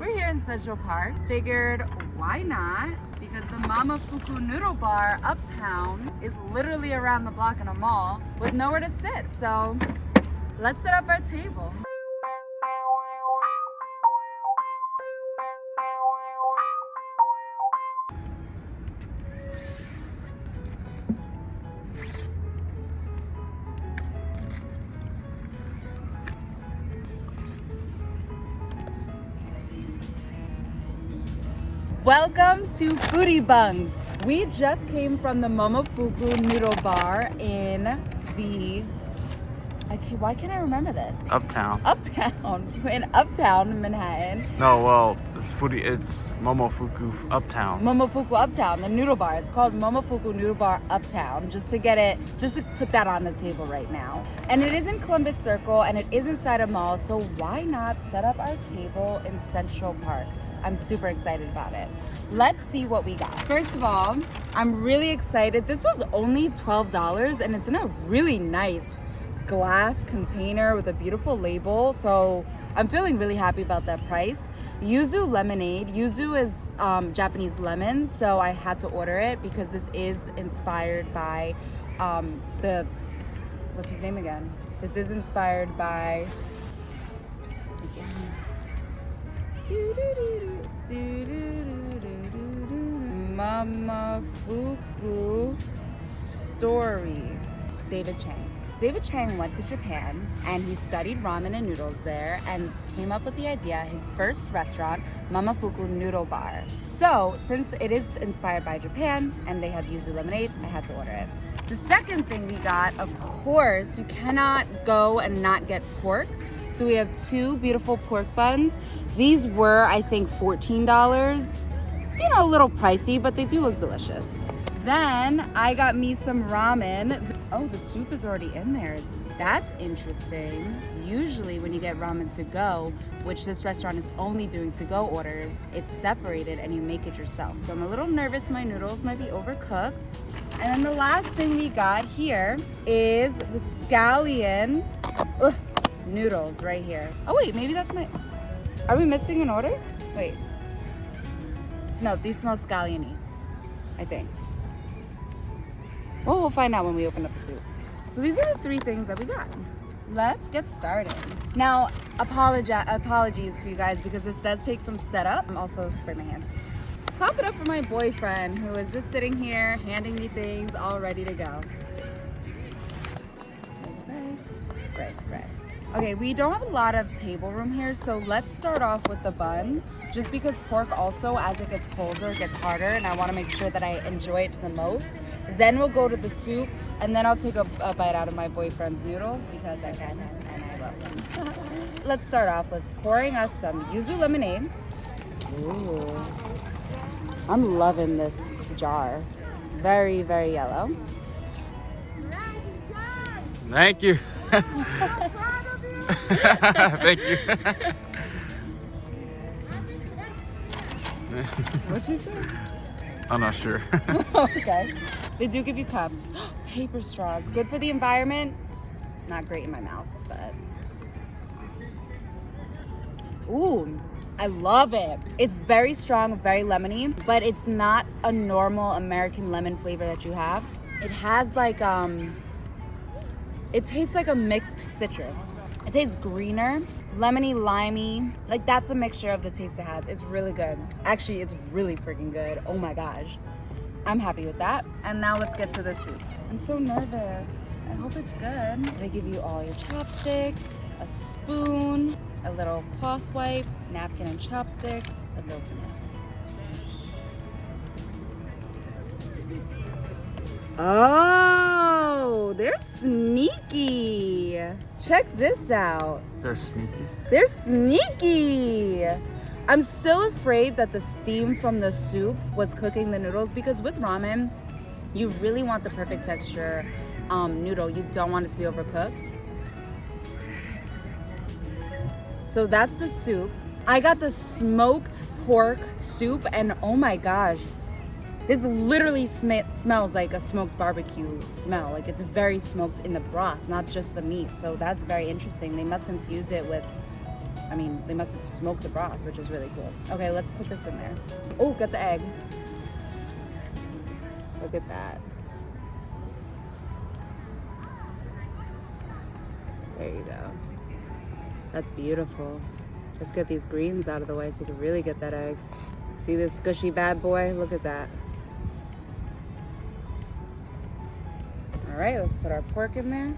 We're here in Central Park. Figured, why not? Because the MOMOFUKU Noodle Bar, Uptown, is literally around the block in a mall with nowhere to sit. So let's set up our table. Welcome to Foodie Bunks. We just came from the MOMOFUKU Noodle Bar in the, why can't I remember this? Uptown. In Uptown, Manhattan. No, well, it's MOMOFUKU Uptown. MOMOFUKU Uptown, the noodle bar. It's called MOMOFUKU Noodle Bar Uptown, just to put that on the table right now. And it is in Columbus Cir, and it is inside a mall, so why not set up our table in Central Park? I'm super excited about it. Let's see what we got. First of all, I'm really excited. This was only $12 and it's in a really nice glass container with a beautiful label. So I'm feeling really happy about that price. Yuzu lemonade. Yuzu is Japanese lemon, so I had to order it because this is inspired by what's his name again? This is inspired by MOMOFUKU story. David Chang. David Chang went to Japan and he studied ramen and noodles there and came up with the idea, his first restaurant, MOMOFUKU Noodle Bar. So since it is inspired by Japan and they had yuzu lemonade, I had to order it. The second thing we got, of course, you cannot go and not get pork. So we have two beautiful pork buns. These were, I think, $14. You know, a little pricey, but they do look delicious. Then I got me some ramen. Oh, the soup is already in there. That's interesting. Usually when you get ramen to go, which this restaurant is only doing to-go orders, it's separated and you make it yourself. So I'm a little nervous my noodles might be overcooked. And then the last thing we got here is the Scallion noodles right here. Oh wait, maybe that's my... Are we missing an order? Wait. No, these smell scallion-y, I think. Well, we'll find out when we open up the soup. So these are the three things that we got. Let's get started. Now, apologies for you guys because this does take some setup. I'm also spray my hands. Clap it up for my boyfriend who is just sitting here handing me things all ready to go. Spray. Okay, we don't have a lot of table room here, so let's start off with the bun. Just because pork also, as it gets colder, it gets harder, and I want to make sure that I enjoy it the most. Then we'll go to the soup, and then I'll take a bite out of my boyfriend's noodles because I can and I love them. Let's start off with pouring us some yuzu lemonade. Ooh, I'm loving this jar. Very, very yellow. Thank you. Thank you. What'd she say? I'm not sure. Okay. They do give you cups. Paper straws. Good for the environment. Not great in my mouth, but... Ooh, I love it. It's very strong, very lemony, but it's not a normal American lemon flavor that you have. It has like, it tastes like a mixed citrus. It tastes greener, lemony, limey. Like that's a mixture of the taste it has. It's really good. Actually, it's really freaking good. Oh my gosh. I'm happy with that. And now let's get to the soup. I'm so nervous. I hope it's good. They give you all your chopsticks, a spoon, a little cloth wipe, napkin and chopstick. Let's open it. Oh, they're sneaky. Check this out. They're sneaky. They're sneaky. I'm still afraid that the steam from the soup was cooking the noodles because with ramen, you really want the perfect texture noodle. You don't want it to be overcooked. So that's the soup. I got the smoked pork soup and oh my gosh, this literally smells like a smoked barbecue smell. Like it's very smoked in the broth, not just the meat. So that's very interesting. They must infuse it with I mean, they must have smoked the broth, which is really cool. Okay, let's put this in there. Oh, got the egg. Look at that. There you go. That's beautiful. Let's get these greens out of the way so you can really get that egg. See this gushy bad boy? Look at that. All right, let's put our pork in there.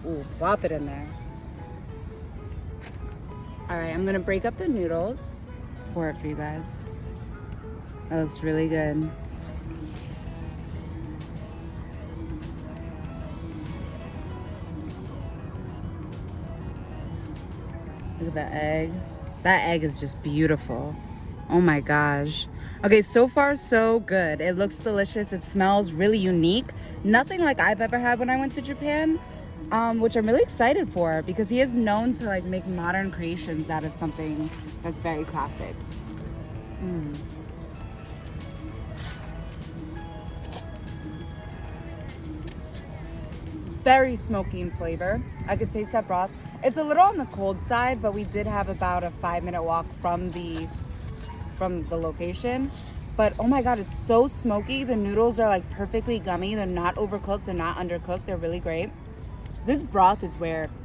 Ooh, plop it in there. All right, I'm gonna break up the noodles. Pour it for you guys. That looks really good. Look at that egg. That egg is just beautiful. Oh my gosh. Okay, so far so good. It looks delicious. It smells really unique. Nothing like I've ever had when I went to Japan, which I'm really excited for because he is known to like make modern creations out of something that's very classic. Very smoky in flavor. I could taste that broth. It's a little on the cold side, but we did have about a 5-minute walk from the location. But oh my god, it's so smoky. The noodles are like perfectly gummy. They're not overcooked, they're not undercooked. They're really great. This broth is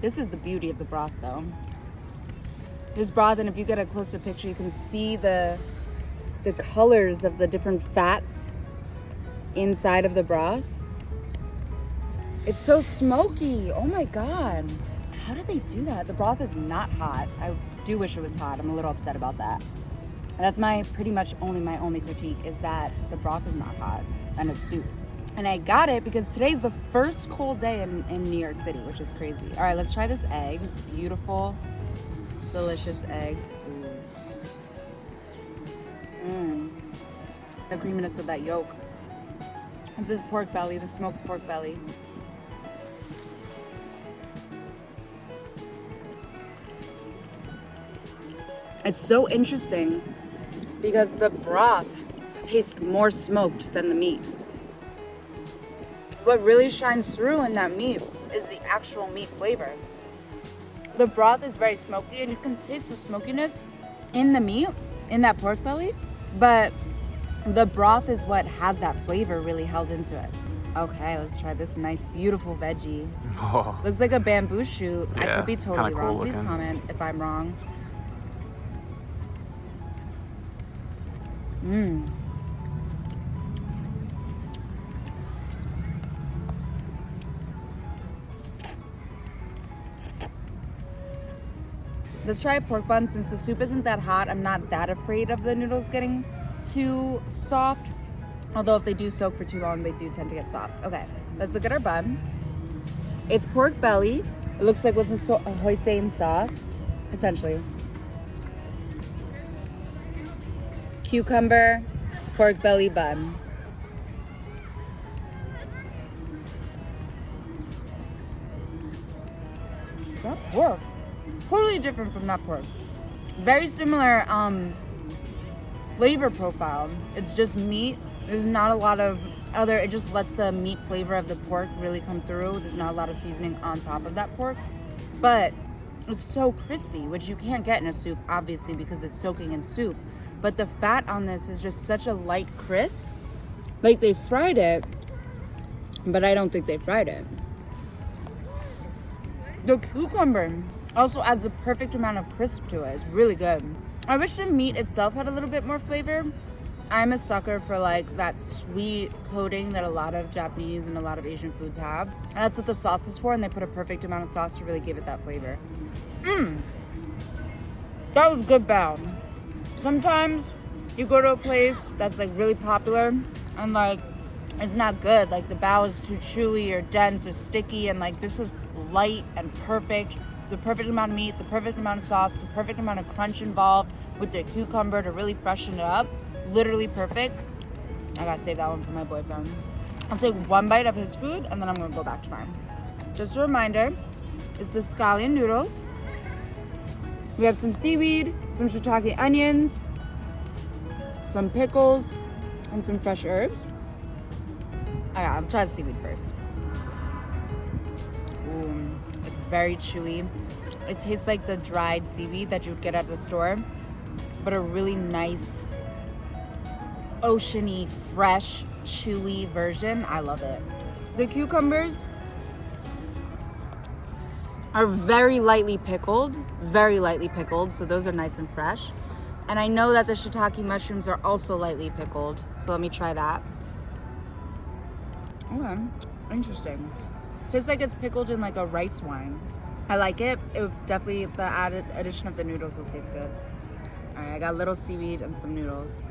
this is the beauty of the broth though. This broth, and if you get a closer picture, you can see the colors of the different fats inside of the broth. It's so smoky. Oh my god. How did they do that? The broth is not hot. I do wish it was hot. I'm a little upset about that. That's pretty much my only critique is that the broth is not hot and it's soup. And I got it because today's the first cold day in New York City, which is crazy. All right, let's try this egg. This beautiful, delicious egg. The creaminess of that yolk. This is pork belly, the smoked pork belly. It's so interesting because the broth tastes more smoked than the meat. What really shines through in that meat is the actual meat flavor. The broth is very smoky and you can taste the smokiness in the meat, in that pork belly, but the broth is what has that flavor really held into it. Okay, let's try this nice, beautiful veggie. Oh. Looks like a bamboo shoot. Yeah, I could be totally wrong. Cool. Please comment if I'm wrong. Let's try a pork bun. Since the soup isn't that hot, I'm not that afraid of the noodles getting too soft. Although if they do soak for too long, they do tend to get soft. Okay, let's look at our bun. It's pork belly. It looks like with a hoisin sauce, potentially. Cucumber, pork belly bun. That pork, totally different from that pork. Very similar flavor profile. It's just meat. There's not a lot of it just lets the meat flavor of the pork really come through. There's not a lot of seasoning on top of that pork, but it's so crispy, which you can't get in a soup, obviously, because it's soaking in soup. But the fat on this is just such a light crisp. Like they fried it, but I don't think they fried it. The cucumber also adds the perfect amount of crisp to it. It's really good. I wish the meat itself had a little bit more flavor. I'm a sucker for like that sweet coating that a lot of Japanese and a lot of Asian foods have. And that's what the sauce is for, and they put a perfect amount of sauce to really give it that flavor. That was good bao. Sometimes you go to a place that's like really popular and like it's not good. Like the bao is too chewy or dense or sticky, and like this was light and perfect. The perfect amount of meat, the perfect amount of sauce, the perfect amount of crunch involved with the cucumber to really freshen it up. Literally perfect. I gotta save that one for my boyfriend. I'll take one bite of his food and then I'm gonna go back to mine. Just a reminder, it's the scallion noodles. We have some seaweed, some shiitake onions, some pickles, and some fresh herbs. Okay, I'll try the seaweed first. Ooh, it's very chewy. It tastes like the dried seaweed that you would get at the store, but a really nice, oceany, fresh, chewy version. I love it. The cucumbers are very lightly pickled, so those are nice and fresh. And I know that the shiitake mushrooms are also lightly pickled, so let me try that. Okay, interesting. Tastes like it's pickled in like a rice wine. I like it. It would definitely, the addition of the noodles will taste good. All right, I got a little seaweed and some noodles.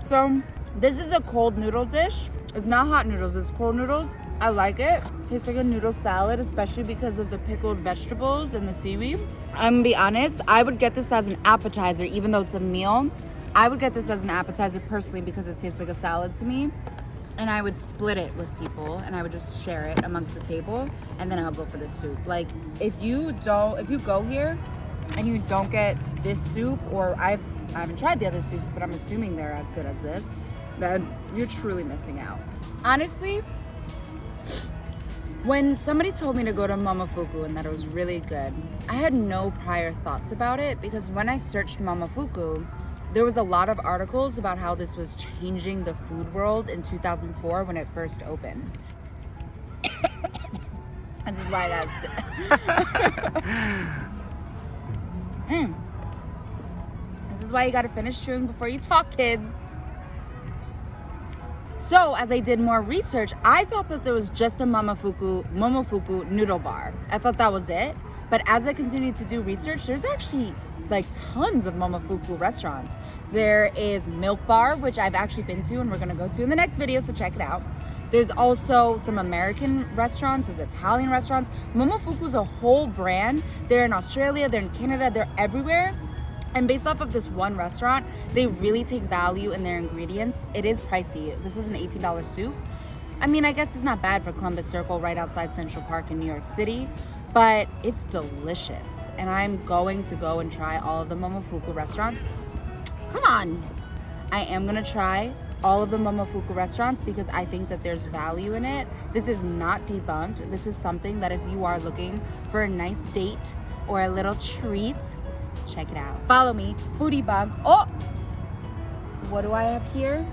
So this is a cold noodle dish. It's not hot noodles, it's cold noodles. I like it. Tastes like a noodle salad, especially because of the pickled vegetables and the seaweed. I'm gonna be honest, I would get this as an appetizer, even though it's a meal. I would get this as an appetizer personally because it tastes like a salad to me. And I would split it with people and I would just share it amongst the table, and then I'll go for the soup. Like if you go here and you don't get this soup, or I haven't tried the other soups, but I'm assuming they're as good as this, then you're truly missing out. Honestly, when somebody told me to go to MOMOFUKU and that it was really good, I had no prior thoughts about it, because when I searched MOMOFUKU, there was a lot of articles about how this was changing the food world in 2004 when it first opened. This is why This is why you gotta finish chewing before you talk, kids. So as I did more research, I thought that there was just a MOMOFUKU Noodle Bar. I thought that was it. But as I continued to do research, there's actually like tons of MOMOFUKU restaurants. There is Milk Bar, which I've actually been to and we're gonna go to in the next video, so check it out. There's also some American restaurants, there's Italian restaurants. MOMOFUKU's a whole brand. They're in Australia, they're in Canada, they're everywhere. And based off of this one restaurant, they really take value in their ingredients. It is pricey. This was an $18 soup. I mean, I guess it's not bad for Columbus Cir right outside Central Park in New York City, but it's delicious. And I'm going to go and try all of the MOMOFUKU restaurants. Come on. I am gonna try all of the MOMOFUKU restaurants because I think that there's value in it. This is not debunked. This is something that if you are looking for a nice date or a little treat, check it out. Follow me, Foodie Bug. Oh, what do I have here?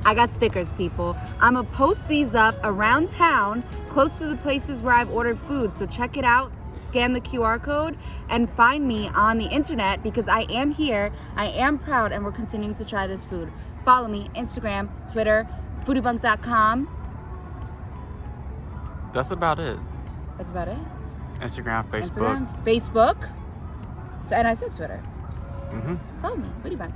I got stickers, people. I'm gonna post these up around town, close to the places where I've ordered food. So check it out, scan the QR code, and find me on the internet because I am here, I am proud, and we're continuing to try this food. Follow me, Instagram, Twitter, foodiebunk.com. That's about it. That's about it? Instagram, Facebook. Facebook. So, and I said Twitter. Mm-hmm. Follow me, Foodie Bunk.